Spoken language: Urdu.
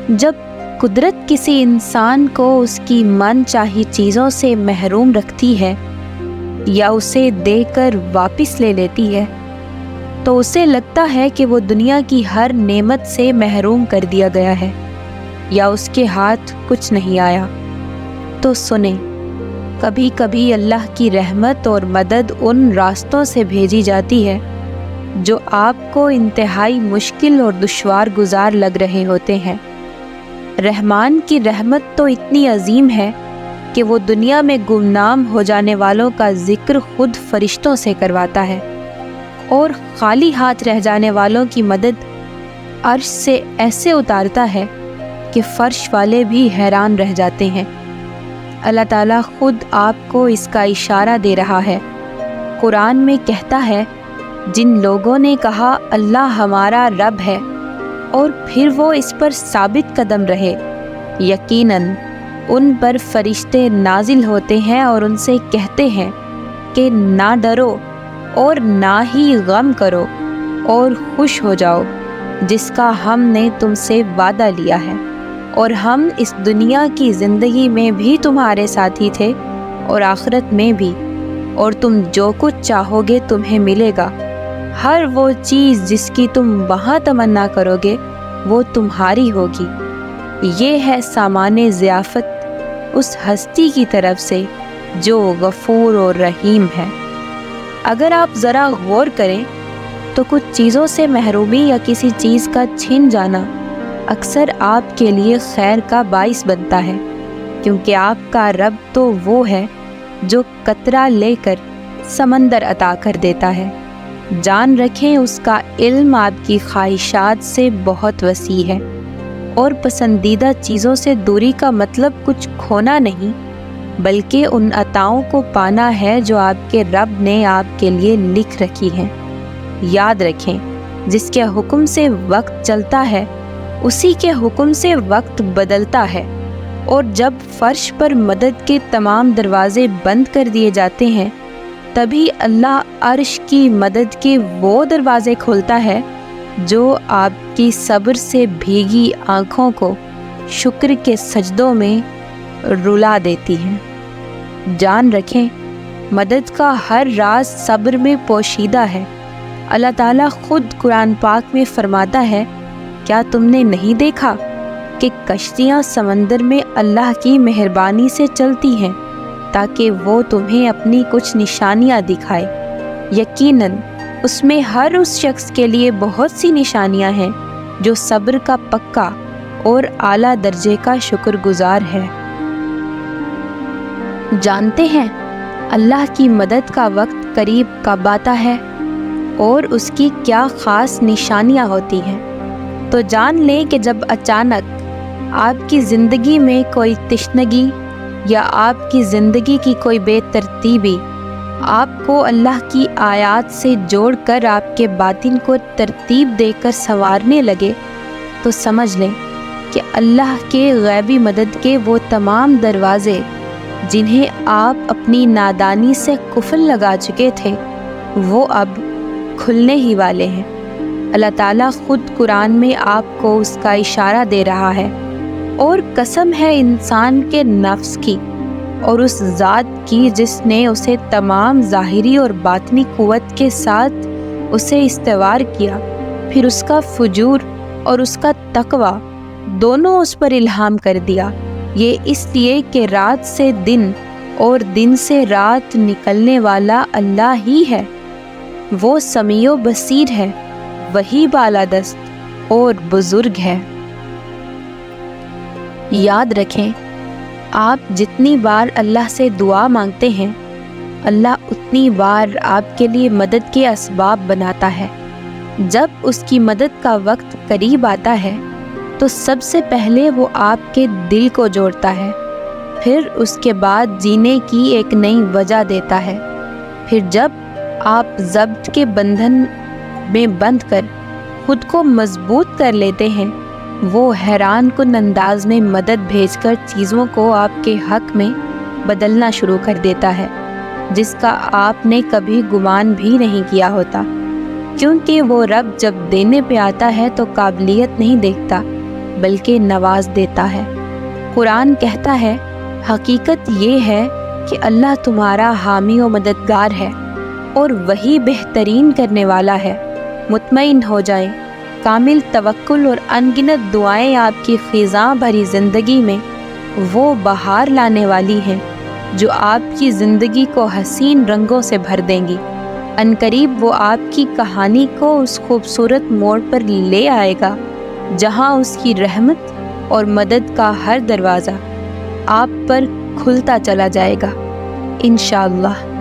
جب قدرت کسی انسان کو اس کی من چاہی چیزوں سے محروم رکھتی ہے یا اسے دے کر واپس لے لیتی ہے تو اسے لگتا ہے کہ وہ دنیا کی ہر نعمت سے محروم کر دیا گیا ہے یا اس کے ہاتھ کچھ نہیں آیا۔ تو سنیں، کبھی کبھی اللہ کی رحمت اور مدد ان راستوں سے بھیجی جاتی ہے جو آپ کو انتہائی مشکل اور دشوار گزار لگ رہے ہوتے ہیں۔ رحمان کی رحمت تو اتنی عظیم ہے کہ وہ دنیا میں گمنام ہو جانے والوں کا ذکر خود فرشتوں سے کرواتا ہے اور خالی ہاتھ رہ جانے والوں کی مدد عرش سے ایسے اتارتا ہے کہ فرش والے بھی حیران رہ جاتے ہیں۔ اللہ تعالیٰ خود آپ کو اس کا اشارہ دے رہا ہے۔ قرآن میں کہتا ہے، جن لوگوں نے کہا اللہ ہمارا رب ہے اور پھر وہ اس پر ثابت قدم رہے، یقیناً ان پر فرشتے نازل ہوتے ہیں اور ان سے کہتے ہیں کہ نہ ڈرو اور نہ ہی غم کرو اور خوش ہو جاؤ، جس کا ہم نے تم سے وعدہ لیا ہے، اور ہم اس دنیا کی زندگی میں بھی تمہارے ساتھی تھے اور آخرت میں بھی، اور تم جو کچھ چاہو گے تمہیں ملے گا۔ ہر وہ چیز جس کی تم وہاں تمنا کرو گے وہ تمہاری ہوگی۔ یہ ہے سامان ضیافت اس ہستی کی طرف سے جو غفور اور رحیم ہے۔ اگر آپ ذرا غور کریں تو کچھ چیزوں سے محرومی یا کسی چیز کا چھن جانا اکثر آپ کے لیے خیر کا باعث بنتا ہے، کیونکہ آپ کا رب تو وہ ہے جو قطرہ لے کر سمندر عطا کر دیتا ہے۔ جان رکھیں اس کا علم آپ کی خواہشات سے بہت وسیع ہے، اور پسندیدہ چیزوں سے دوری کا مطلب کچھ کھونا نہیں بلکہ ان عطاؤں کو پانا ہے جو آپ کے رب نے آپ کے لیے لکھ رکھی ہیں۔ یاد رکھیں، جس کے حکم سے وقت چلتا ہے اسی کے حکم سے وقت بدلتا ہے، اور جب فرش پر مدد کے تمام دروازے بند کر دیے جاتے ہیں تبھی اللہ عرش کی مدد کے وہ دروازے کھولتا ہے جو آپ کی صبر سے بھیگی آنکھوں کو شکر کے سجدوں میں رلا دیتی ہیں۔ جان رکھیں، مدد کا ہر راز صبر میں پوشیدہ ہے۔ اللہ تعالیٰ خود قرآن پاک میں فرماتا ہے، کیا تم نے نہیں دیکھا کہ کشتیاں سمندر میں اللہ کی مہربانی سے چلتی ہیں تاکہ وہ تمہیں اپنی کچھ نشانیاں دکھائے؟ یقیناً اس میں ہر اس شخص کے لیے بہت سی نشانیاں ہیں جو صبر کا پکا اور اعلیٰ درجے کا شکر گزار ہے۔ جانتے ہیں اللہ کی مدد کا وقت قریب کب آتا ہے اور اس کی کیا خاص نشانیاں ہوتی ہیں؟ تو جان لیں کہ جب اچانک آپ کی زندگی میں کوئی تشنگی یا آپ کی زندگی کی کوئی بے ترتیبی آپ کو اللہ کی آیات سے جوڑ کر آپ کے باطن کو ترتیب دے کر سنوارنے لگے، تو سمجھ لیں کہ اللہ کے غیبی مدد کے وہ تمام دروازے جنہیں آپ اپنی نادانی سے قفل لگا چکے تھے وہ اب کھلنے ہی والے ہیں۔ اللہ تعالیٰ خود قرآن میں آپ کو اس کا اشارہ دے رہا ہے، اور قسم ہے انسان کے نفس کی اور اس ذات کی جس نے اسے تمام ظاہری اور باطنی قوت کے ساتھ اسے استوار کیا، پھر اس کا فجور اور اس کا تقوی دونوں اس پر الہام کر دیا۔ یہ اس لیے کہ رات سے دن اور دن سے رات نکلنے والا اللہ ہی ہے۔ وہ سمیع و بصیر ہے، وہی بالادست اور بزرگ ہے۔ یاد رکھیں، آپ جتنی بار اللہ سے دعا مانگتے ہیں اللہ اتنی بار آپ کے لیے مدد کے اسباب بناتا ہے۔ جب اس کی مدد کا وقت قریب آتا ہے تو سب سے پہلے وہ آپ کے دل کو جوڑتا ہے، پھر اس کے بعد جینے کی ایک نئی وجہ دیتا ہے۔ پھر جب آپ ضبط کے بندھن میں بندھ کر خود کو مضبوط کر لیتے ہیں، وہ حیران کن انداز میں مدد بھیج کر چیزوں کو آپ کے حق میں بدلنا شروع کر دیتا ہے، جس کا آپ نے کبھی گمان بھی نہیں کیا ہوتا، کیونکہ وہ رب جب دینے پہ آتا ہے تو قابلیت نہیں دیکھتا بلکہ نواز دیتا ہے۔ قرآن کہتا ہے حقیقت یہ ہے کہ اللہ تمہارا حامی و مددگار ہے اور وہی بہترین کرنے والا ہے۔ مطمئن ہو جائیں، کامل توکل اور انگنت دعائیں آپ کی خزاں بھری زندگی میں وہ بہار لانے والی ہیں جو آپ کی زندگی کو حسین رنگوں سے بھر دیں گی۔ عنقریب وہ آپ کی کہانی کو اس خوبصورت موڑ پر لے آئے گا جہاں اس کی رحمت اور مدد کا ہر دروازہ آپ پر کھلتا چلا جائے گا، انشاءاللہ۔